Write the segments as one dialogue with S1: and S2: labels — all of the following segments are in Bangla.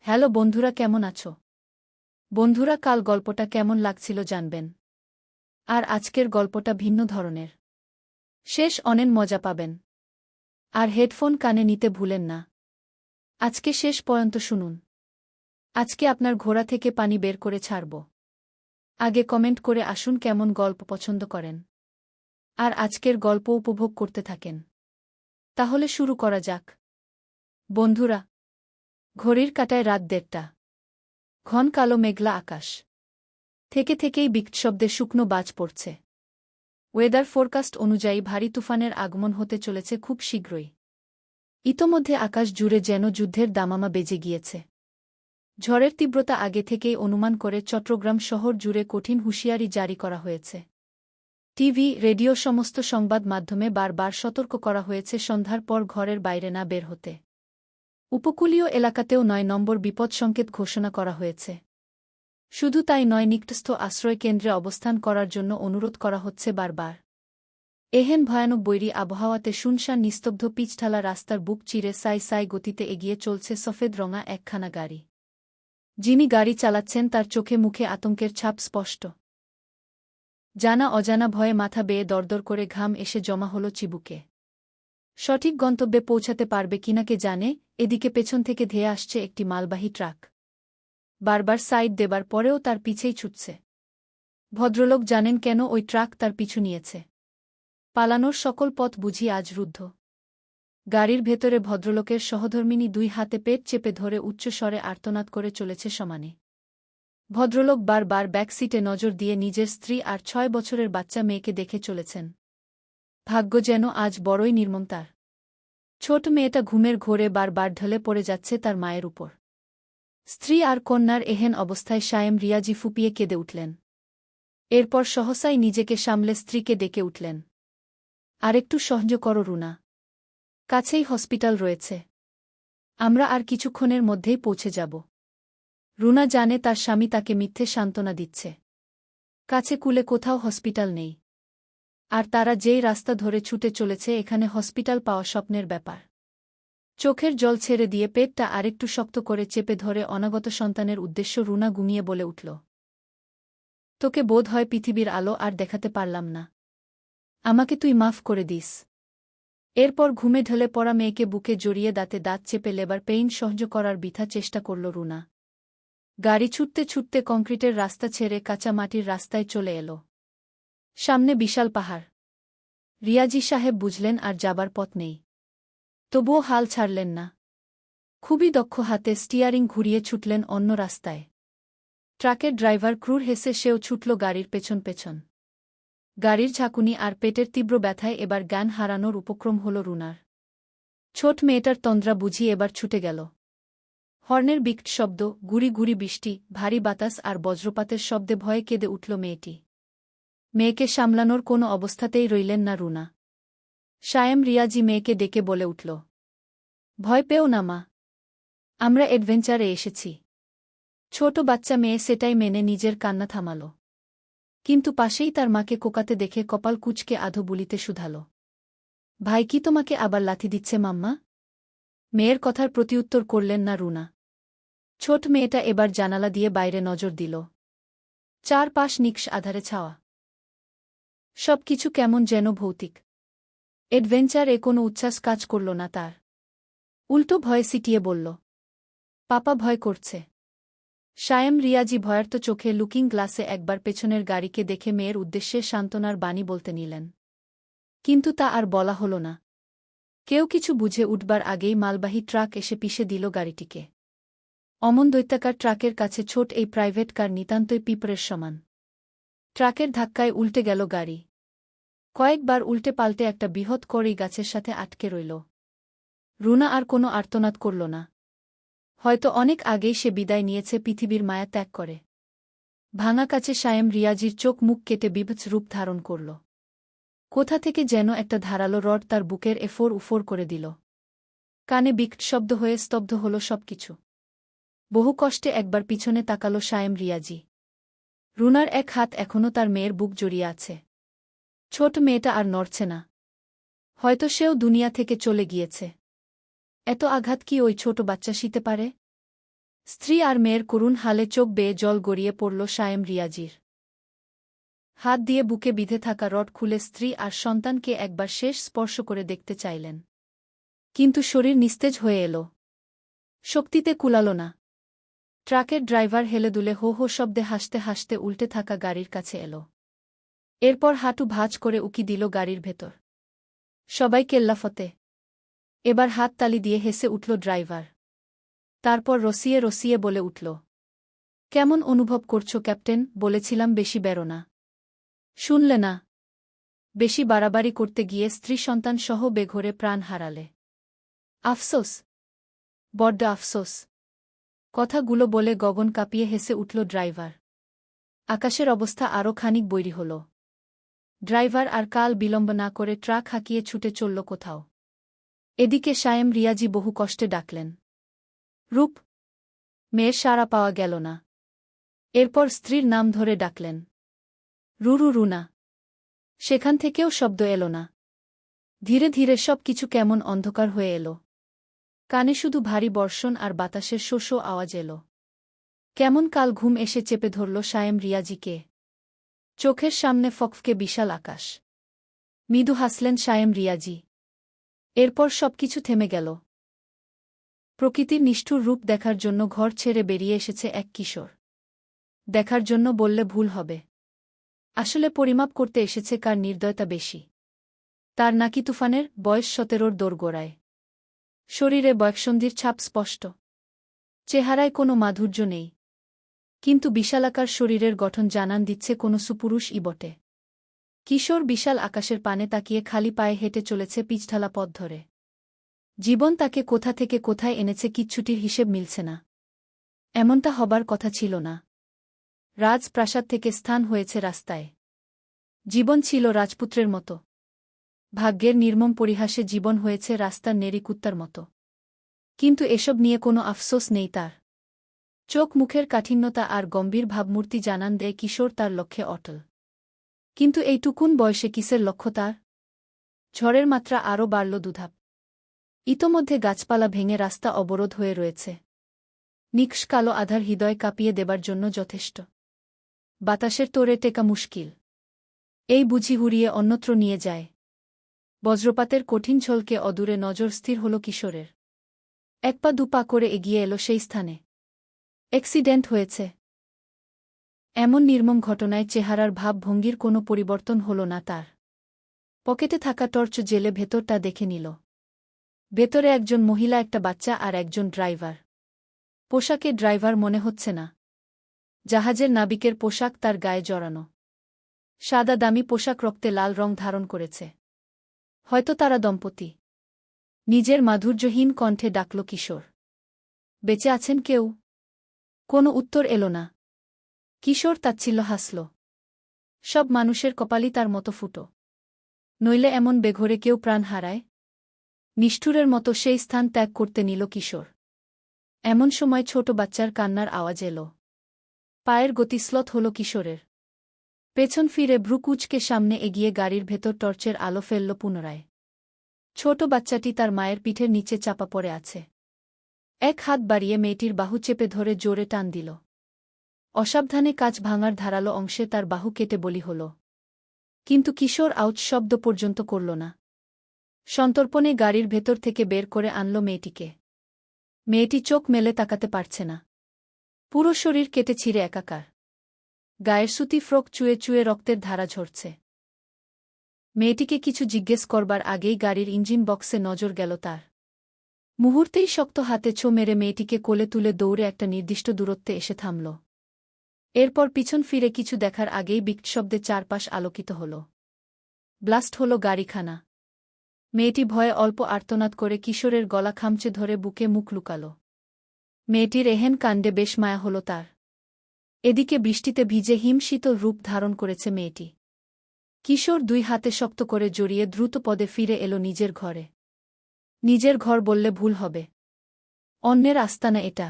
S1: হ্যালো বন্ধুরা, কেমন আছো? বন্ধুরা, কাল গল্পটা কেমন লাগছিল জানবেন। আর আজকের গল্পটা ভিন্ন ধরনের। শেষ অনেক মজা পাবেন। আর হেডফোন কানে নিতে ভুলেন না। আজকে শেষ পর্যন্ত শুনুন। আজকে আপনার ঘোড়া থেকে পানি বের করে ছাড়ব। আগে কমেন্ট করে আসুন কেমন গল্প পছন্দ করেন। আর আজকের গল্প উপভোগ করতে থাকেন। তাহলে শুরু করা যাক। বন্ধুরা, ঘড়ির কাঁটায় রাত 1:30। ঘন কালো মেঘলা আকাশ। থেকেই বিক্ষিপ্ত শুকনো বাজ পড়ছে। ওয়েদার ফোরকাস্ট অনুযায়ী ভারী তুফানের আগমন হতে চলেছে খুব শীঘ্রই। ইতোমধ্যে আকাশ জুড়ে যেন যুদ্ধের দামামা বেজে গিয়েছে। ঝড়ের তীব্রতা আগে থেকেই অনুমান করে চট্টগ্রাম শহর জুড়ে কঠিন হুঁশিয়ারি জারি করা হয়েছে। টিভি, রেডিও সমস্ত সংবাদ মাধ্যমে বারবার সতর্ক করা হয়েছে সন্ধ্যার পর ঘরের বাইরে না বের হতে। উপকূলীয় এলাকাতেও 9 নম্বর বিপদ সংকেত ঘোষণা করা হয়েছে। শুধু তাই নয়, নিকটস্থ আশ্রয় কেন্দ্রে অবস্থান করার জন্য অনুরোধ করা হচ্ছে বারবার। এহেন ভয়ানক বৈরী আবহাওয়াতে শুনশান নিস্তব্ধ পিচঢালা রাস্তার বুক চিরে সাই সাই গতিতে এগিয়ে চলছে সফেদ রঙা একখানা গাড়ি। যিনি গাড়ি চালাচ্ছেন তার চোখে মুখে আতঙ্কের ছাপ স্পষ্ট। জানা অজানা ভয়ে মাথা বেয়ে দরদর করে ঘাম এসে জমা হল চিবুকে। সঠিক গন্তব্যে পৌঁছাতে পারবে কিনা কে জানে। এদিকে পেছন থেকে ধেয়ে আসছে একটি মালবাহী ট্রাক। বারবার সাইড দেবার পরেও তার পিছেই ছুটছে। ভদ্রলোক জানেন কেন ওই ট্রাক তার পিছু নিয়েছে। পালানোর সকল পথ বুঝি আজ রুদ্ধ। গাড়ির ভেতরে ভদ্রলোকের সহধর্মিণী 2 হাতে পেট চেপে ধরে উচ্চস্বরে আর্তনাদ করে চলেছে সমানে। ভদ্রলোক বারবার ব্যাক সিটে নজর দিয়ে নিজের স্ত্রী আর 6 বছরের বাচ্চা মেয়েকে দেখে চলেছেন। ভাগ্য যেন আজ বড়ই নির্মম তার। ছোট মেয়েটা ঘুমের ঘোরে বারবার ঢলে পড়ে যাচ্ছে তার মায়ের উপর। স্ত্রী আর কন্যার এহেন অবস্থায় সায়েম রিয়াজি ফুপিয়ে কেঁদে উঠলেন। এরপর সহসাই নিজেকে সামলে স্ত্রীকে ডেকে উঠলেন। আরেকটু সহ্য করো রুনা। কাছেই হসপিটাল রয়েছে। আমরা আর কিছুক্ষণের মধ্যেই পৌঁছে যাব। রুনা জানে তার স্বামী তাকে মিথ্যে সান্ত্বনা দিচ্ছে। কাছে কুলে কোথাও হসপিটাল নেই। আর তারা যেই রাস্তা ধরে ছুটে চলেছে, এখানে হসপিটাল পাওয়া স্বপ্নের ব্যাপার। চোখের জল ছেড়ে দিয়ে পেটটা আরেকটু শক্ত করে চেপে ধরে অনাগত সন্তানের উদ্দেশ্য রুনা ঘুমিয়ে বলে উঠল, তোকে বোধ হয় পৃথিবীর আলো আর দেখাতে পারলাম না। আমাকে তুই মাফ করে দিস। এরপর ঘুমে ঢলে পড়া মেয়েকে বুকে জড়িয়ে দাঁতে দাঁত চেপে লেবার পেইন সহ্য করার বৃথা চেষ্টা করল রুনা। গাড়ি ছুটতে ছুটতে কংক্রিটের রাস্তা ছেড়ে কাঁচা মাটির রাস্তায় চলে এল। সামনে বিশাল পাহাড়। রিয়াজি সাহেব বুঝলেন আর যাবার পথ নেই। তবুও হাল ছাড়লেন না। খুবই দক্ষ হাতে স্টিয়ারিং ঘুরিয়ে ছুটলেন অন্য রাস্তায়। ট্রাকের ড্রাইভার ক্রুর হেসে সেও ছুটল গাড়ির পেছন পেছন। গাড়ির ঝাঁকুনি আর পেটের তীব্র ব্যথায় এবার জ্ঞান হারানোর উপক্রম হল রুনার। ছোট মেয়েটার তন্দ্রা বুঝি এবার ছুটে গেল। হর্নের বিকট শব্দ, গুড়ি গুড়ি বৃষ্টি, ভারী বাতাস আর বজ্রপাতের শব্দে ভয়ে কেঁদে উঠল মেয়েটি। মেয়েকে সামলানোর কোনো অবস্থাতেই রইলেন না রুনা। সায়েম রিয়াজি মেয়েকে ডেকে বলে উঠল, ভয় পেও না মা, আমরা অ্যাডভেঞ্চারে এসেছি। ছোট বাচ্চা মেয়ে সেটাই মেনে নিজের কান্না থামাল। কিন্তু পাশেই তার মাকে কোকাতে দেখে কপাল কুঁচকে আধো বুলিতে শুধাল, ভাই কি তোমাকে আবার লাথি দিচ্ছে মাম্মা? মেয়ের কথার প্রতিউত্তর করলেন না রুনা। ছোট মেয়েটা এবার জানালা দিয়ে বাইরে নজর দিল। চারপাশ নিকষ আধারে ছাওয়া। সবকিছু কেমন যেন ভৌতিক। অ্যাডভেঞ্চার এ কোনো উচ্ছ্বাস কাজ করল না তার। উল্টো ভয়ে সিটিয়ে বলল, পাপা ভয় করছে। সায়েম রিয়াজি ভয়ার্ত চোখে লুকিং গ্লাসে একবার পেছনের গাড়িকে দেখে মেয়ের উদ্দেশ্যে সান্ত্বনার বাণী বলতে নিলেন। কিন্তু তা আর বলা হল না। কেউ কিছু বুঝে উঠবার আগেই মালবাহী ট্রাক এসে পিষে দিল গাড়িটিকে। অমন দৈত্যাকার ট্রাকের কাছে ছোট এই প্রাইভেট কার নিতান্তই পিঁপড়ের সমান। ট্রাকের ধাক্কায় উল্টে গেল গাড়ি। কয়েকবার উল্টে পাল্টে একটা বৃহৎ কড়ই গাছের সাথে আটকে রইল। রুনা আর কোনো আর্তনাদ করল না। হয়তো অনেক আগেই সে বিদায় নিয়েছে পৃথিবীর মায়া ত্যাগ করে। ভাঙা কাছে সায়েম রিয়াজির চোখ মুখ কেটে বিভৎস রূপ ধারণ করল। কোথা থেকে যেন একটা ধারালো রড তার বুকের এফোর উফোর করে দিল। কানে বিকট শব্দ হয়ে স্তব্ধ হল সবকিছু। বহু কষ্টে একবার পিছনে তাকাল সায়েম রিয়াজি। রুনার এক হাত এখনও তার মেয়ের বুক জড়িয়ে আছে। ছোট মেয়েটা আর নড়ছে না। হয়তো সেও দুনিয়া থেকে চলে গিয়েছে। এত আঘাত কি ওই ছোট বাচ্চা সইতে পারে? স্ত্রী আর মেয়ের করুণ হালে চোখ বেয়ে জল গড়িয়ে পড়ল সায়েম রিয়াজির। হাত দিয়ে বুকে বিঁধে থাকা রড খুলে স্ত্রী আর সন্তানকে একবার শেষ স্পর্শ করে দেখতে চাইলেন। কিন্তু শরীর নিস্তেজ হয়ে এল। শক্তিতে কুলাল না। ট্রাকের ড্রাইভার হেলেদুলে হো হো শব্দে হাসতে হাসতে উল্টে থাকা গাড়ির কাছে এল। এরপর হাঁটু ভাঁজ করে উকি দিল গাড়ির ভেতর। সবাই কেল্লাফতে। এবার হাত তালি দিয়ে হেসে উঠল ড্রাইভার। তারপর রসিয়ে রসিয়ে বলে উঠল, কেমন অনুভব করছো ক্যাপ্টেন? বলেছিলাম বেশি বেরো না। শুনলে না। বেশি বাড়াবাড়ি করতে গিয়ে স্ত্রী সন্তান সহ বেঘোরে প্রাণ হারালে। আফসোস, বড্ড আফসোস। কথাগুলো বলে গগন কাঁপিয়ে হেসে উঠল ড্রাইভার। আকাশের অবস্থা আরও খানিক বৈরী হল। ড্রাইভার আর কাল বিলম্ব না করে ট্রাক হাঁকিয়ে ছুটে চলল কোথাও। এদিকে সায়েম রিয়াজি বহু কষ্টে ডাকলেন, রূপ। মেয়ের সাড়া পাওয়া গেল না। এরপর স্ত্রীর নাম ধরে ডাকলেন, রুরু রুনা। সেখান থেকেও শব্দ এল না। ধীরে ধীরে সব কিছু কেমন অন্ধকার হয়ে এল। কানে শুধু ভারী বর্ষণ আর বাতাসের শো শো আওয়াজ এল। কেমন কাল ঘুম এসে চেপে ধরল সায়েম রিয়াজিকে। চোখের সামনে ফকফকে বিশাল আকাশ। মৃদু হাসলেন সায়েম রিয়াজি। এরপর সবকিছু থেমে গেল। প্রকৃতির নিষ্ঠুর রূপ দেখার জন্য ঘর ছেড়ে বেরিয়ে এসেছে এক কিশোর। দেখার জন্য বললে ভুল হবে। আসলে পরিমাপ করতে এসেছে কার নির্দয়তা বেশি। তার নাকি তুফানের বয়স 17-র দোরগোড়ায়। শরীরে বয়ঃসন্ধির ছাপ স্পষ্ট। চেহারায় কোনো মাধুর্য নেই। কিন্তু বিশালাকার শরীরের গঠন জানান দিচ্ছে কোনো সুপুরুষই বটে। কিশোর বিশাল আকাশের পানে তাকিয়ে খালি পায়ে হেঁটে চলেছে পিচঢালা পথ ধরে। জীবন তাকে কোথা থেকে কোথায় এনেছে কিচ্ছুটির হিসেব মিলছে না। এমনটা হবার কথা ছিল না। রাজপ্রাসাদ থেকে স্থান হয়েছে রাস্তায়। জীবন ছিল রাজপুত্রের মতো। ভাগ্যের নির্মম পরিহাসে জীবন হয়েছে রাস্তার নেড়িকুত্তার মতো। কিন্তু এসব নিয়ে কোনো আফসোস নেই তার। চোখ মুখের কাঠিন্যতা আর গম্ভীর ভাবমূর্তি জানান দেয় কিশোর তার লক্ষ্যে অটল। কিন্তু এইটুকুন বয়সে কিসের লক্ষ্য তার? ঝড়ের মাত্রা আরও বাড়ল দুধাপ। ইতোমধ্যে গাছপালা ভেঙে রাস্তা অবরোধ হয়ে রয়েছে। নিকষ কালো আধার হৃদয় কাঁপিয়ে দেবার জন্য যথেষ্ট। বাতাসের তোড়ে টেকা মুশকিল। এই বুঝি হুড়িয়ে অন্যত্র নিয়ে যায়। বজ্রপাতের কঠিন ঝলকে অদূরে নজর স্থির হল কিশোরের। এক পা দুপা করে এগিয়ে এল সেই স্থানে। অ্যাক্সিডেন্ট হয়েছে। এমন নির্মম ঘটনায় চেহারার ভাবভঙ্গির কোনো পরিবর্তন হল না তার। পকেটে থাকা টর্চ জেলে ভেতরটা দেখে নিল। ভেতরে একজন মহিলা, একটা বাচ্চা আর একজন ড্রাইভার। পোশাকে ড্রাইভার মনে হচ্ছে না। জাহাজের নাবিকের পোশাক তার গায়ে জড়ানো। সাদা দামি পোশাক রক্তে লাল রং ধারণ করেছে। হয়তো তারা দম্পতি। নিজের মাধুর্যহীন কণ্ঠে ডাকল কিশোর, বেঁচে আছেন কেউ? কোনো উত্তর এল না। কিশোর তাচ্ছিল্য হাসল। সব মানুষের কপালই তার মতো ফুটো। নইলে এমন বেঘোরে কেউ প্রাণ হারায়? নিষ্ঠুরের মতো সেই স্থান ত্যাগ করতে নিল কিশোর। এমন সময় ছোট বাচ্চার কান্নার আওয়াজ এল। পায়ের গতি স্লথ হল কিশোরের। পেছন ফিরে ভ্রুকুচকে সামনে এগিয়ে গাড়ির ভেতর টর্চের আলো ফেলল পুনরায়। ছোট বাচ্চাটি তার মায়ের পিঠের নিচে চাপা পড়ে আছে। এক হাত বাড়িয়ে মেয়েটির বাহু চেপে ধরে জোরে টান দিল। অসাবধানে কাচ ভাঙার ধারালো অংশে তার বাহু কেটে বলি হল। কিন্তু কিশোর আউচ শব্দ পর্যন্ত করল না। সন্তর্পণে গাড়ির ভেতর থেকে বের করে আনল মেয়েটিকে। মেয়েটি চোখ মেলে তাকাতে পারছে না। পুরো শরীর কেটে ছিঁড়ে একাকার। গায়ের সুতি ফ্রক চুয়ে চুয়ে রক্তের ধারা ঝরছে। মেয়েটিকে কিছু জিজ্ঞেস করবার আগেই গাড়ির ইঞ্জিন বক্সে নজর গেল তার। মুহূর্তেই শক্ত হাতে ছো মেরে মেয়েটিকে কোলে তুলে দৌড়ে একটা নির্দিষ্ট দূরত্বে এসে থামল। এরপর পিছন ফিরে কিছু দেখার আগেই বিকট শব্দে চারপাশ আলোকিত হল। ব্লাস্ট হল গাড়িখানা। মেয়েটি ভয়ে অল্প আর্তনাদ করে কিশোরের গলা খামচে ধরে বুকে মুখ লুকাল। মেয়েটির এহেন কাণ্ডে বেশ মায়া হল তার। এদিকে বৃষ্টিতে ভিজে হিমশীতল রূপ ধারণ করেছে মেয়েটি। কিশোর দুই হাতে শক্ত করে জড়িয়ে দ্রুত পদে ফিরে এল নিজের ঘরে। নিজের ঘর বললে ভুল হবে। অন্যের আস্তানা এটা।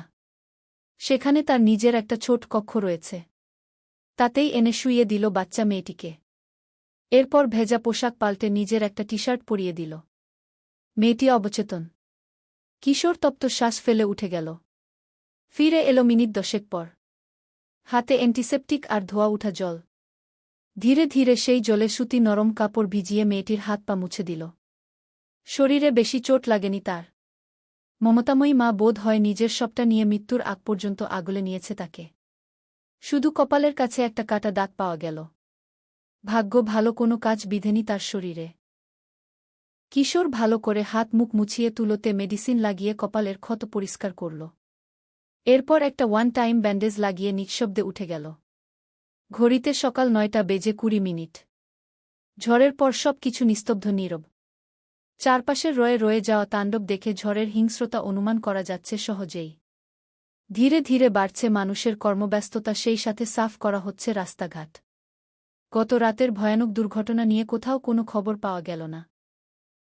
S1: সেখানে তার নিজের একটা ছোট কক্ষ রয়েছে। তাতেই এনে শুইয়ে দিল বাচ্চা মেয়েটিকে। এরপর ভেজা পোশাক পাল্টে নিজের একটা টি-শার্ট পরিয়ে দিল। মেয়েটি অবচেতন। কিশোর তপ্ত শ্বাস ফেলে উঠে গেল। ফিরে এলো মিনিট 10 পর। হাতে অ্যান্টিসেপটিক আর ধোয়া উঠা জল। ধীরে ধীরে সেই জলে সুতি নরম কাপড় ভিজিয়ে মেয়েটির হাত পা মুছে দিল। শরীরে বেশি চোট লাগেনি তার। মমতাময়ী মা বোধ হয় নিজের সবটা নিয়ে মৃত্যুর আগ পর্যন্ত আগলে নিয়েছে তাকে। শুধু কপালের কাছে একটা কাটা দাগ পাওয়া গেল। ভাগ্য ভালো, কোনো কাজ বিধেনি তার শরীরে। কিশোর ভালো করে হাত মুখ মুছিয়ে তুলোতে মেডিসিন লাগিয়ে কপালের ক্ষত পরিষ্কার করল। এরপর একটা ওয়ান টাইম ব্যান্ডেজ লাগিয়ে নিঃশব্দে উঠে গেল। ঘড়িতে সকাল 9:20। ঝড়ের পর সব কিছু নিস্তব্ধ নীরব। চারপাশের রয়ে রয়ে যাওয়া তাণ্ডব দেখে ঝড়ের হিংস্রতা অনুমান করা যাচ্ছে সহজেই। ধীরে ধীরে বাড়ছে মানুষের কর্মব্যস্ততা, সেই সাথে সাফ করা হচ্ছে রাস্তাঘাট। গত রাতের ভয়ানক দুর্ঘটনা নিয়ে কোথাও কোনো খবর পাওয়া গেল না।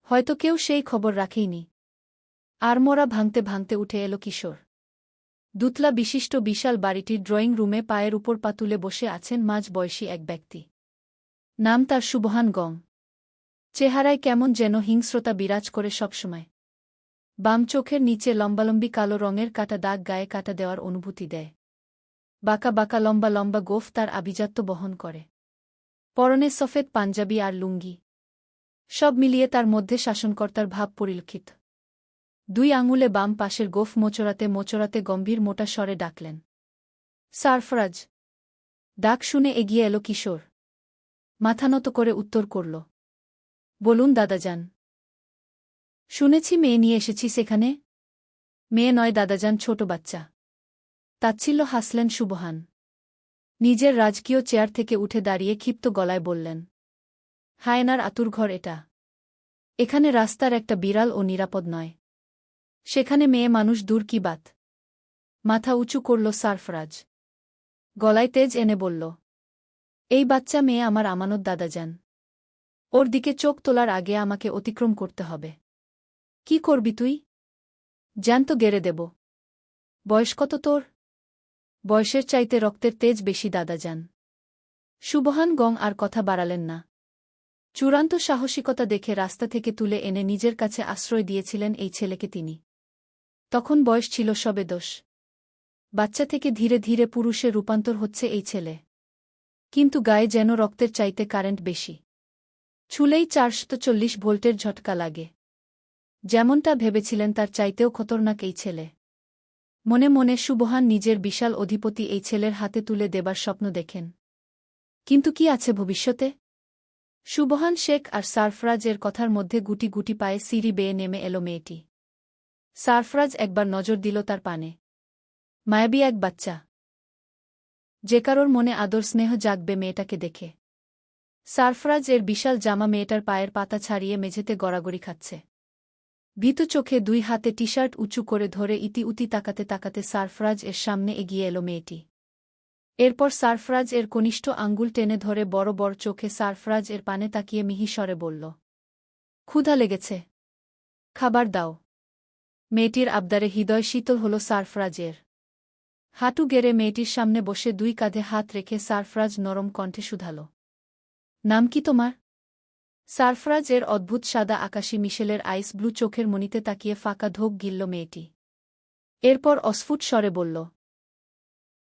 S1: হয়তো কেউ সেই খবর রাখেইনি। আড়মোড়া ভাঙতে ভাঙতে উঠে এলো কিশোর। দুতলা বিশিষ্ট বিশাল বাড়িটির ড্রয়িং রুমে পায়ের উপর পা তুলে বসে আছেন মাঝ বয়সী এক ব্যক্তি। নাম তার সুবহান গং। চেহারায় কেমন যেন হিংস্রতা বিরাজ করে সবসময়। বাম চোখের নিচে লম্বালম্বি কালো রঙের কাটা দাগ গায়ে কাটা দেওয়ার অনুভূতি দেয়। বাঁকা বাঁকা লম্বা লম্বা গোঁফ তার আভিজাত্য বহন করে। পরনে সফেদ পাঞ্জাবি আর লুঙ্গি। সব মিলিয়ে তার মধ্যে শাসনকর্তার ভাব পরিলক্ষিত। 2 আঙুলে বাম পাশের গোঁফ মোচড়াতে মোচড়াতে গম্ভীর মোটা স্বরে ডাকলেন, সারফরাজ। ডাক শুনে এগিয়ে এলো কিশোর। মাথা নত করে উত্তর করল, বলুন দাদাজান। শুনেছি মেয়ে নিয়ে এসেছি সেখানে। মেয়ে নয় দাদাজান, ছোট বাচ্চা। তাচ্ছিল্য হাসলেন সুবহান। নিজের রাজকীয় চেয়ার থেকে উঠে দাঁড়িয়ে ক্ষিপ্ত গলায় বললেন, হায়েনার আতুরঘর এটা। এখানে রাস্তার একটা বিড়াল ও নিরাপদ নয়। সেখানে মেয়ে মানুষ দূর কি বাত। মাথা উঁচু করল সারফরাজ। গলায় তেজ এনে বলল, এই বাচ্চা মেয়ে আমার আমানত দাদাজান। ওর দিকে চোখ তোলার আগে আমাকে অতিক্রম করতে হবে। কি করবি তুই? জ্যান্ত গেড়ে দেব। বয়স কত তোর? বয়সের চাইতে রক্তের তেজ বেশি দাদাজান। সুবহান গং আর কথা বাড়ালেন না। চূড়ান্ত সাহসিকতা দেখে রাস্তা থেকে তুলে এনে নিজের কাছে আশ্রয় দিয়েছিলেন এই ছেলেকে তিনি। তখন বয়স ছিল সবে 10। বাচ্চা থেকে ধীরে ধীরে পুরুষে রূপান্তর হচ্ছে এই ছেলে। কিন্তু গায়ে যেন রক্তের চাইতে কারেন্ট বেশি। ছুলেই 440 ভোল্টের ঝটকা লাগে। যেমনটা ভেবেছিলেন তার চাইতেও খতরনাক এই ছেলে। মনে মনে সুবহান নিজের বিশাল অধিপতি এই ছেলের হাতে তুলে দেবার স্বপ্ন দেখেন। কিন্তু কি আছে ভবিষ্যতে? সুবহান শেখ আর সারফরাজ এর কথার মধ্যে গুটি গুটি পায়ে সিঁড়ি বেয়ে নেমে এলো মেয়েটি। সারফরাজ একবার নজর দিল তার পানে। মায়াবী এক বাচ্চা। যে কারোর মনে আদর স্নেহ জাগবে মেয়েটাকে দেখে। সারফরাজ এর বিশাল জামা মেয়েটার পায়ের পাতা ছাড়িয়ে মেঝেতে গড়াগড়ি খাচ্ছে। ভীতু চোখে 2 হাতে টি শার্ট উঁচু করে ধরে ইতি উতি তাকাতে তাকাতে সারফরাজ এর সামনে এগিয়ে এলো মেয়েটি। এরপর সারফরাজ এর কনিষ্ঠ আঙ্গুল টেনে ধরে বড় বড় চোখে সারফরাজ এর পানে তাকিয়ে মিহিস্বরে বলল, ক্ষুধা লেগেছে, খাবার দাও। মেয়েটির আবদারে হৃদয় শীতল হল সারফরাজের। হাঁটু গেড়ে মেয়েটির সামনে বসে 2 কাঁধে হাত রেখে সারফরাজ নরম কণ্ঠে শুধাল, নাম কি তোমার? সারফরাজ এর অদ্ভুত সাদা আকাশী মিশেলের আইস ব্লু চোখের মনিতে তাকিয়ে ফাঁকা ঢোক গিলল মেয়েটি। এরপর অস্ফুট স্বরে বলল,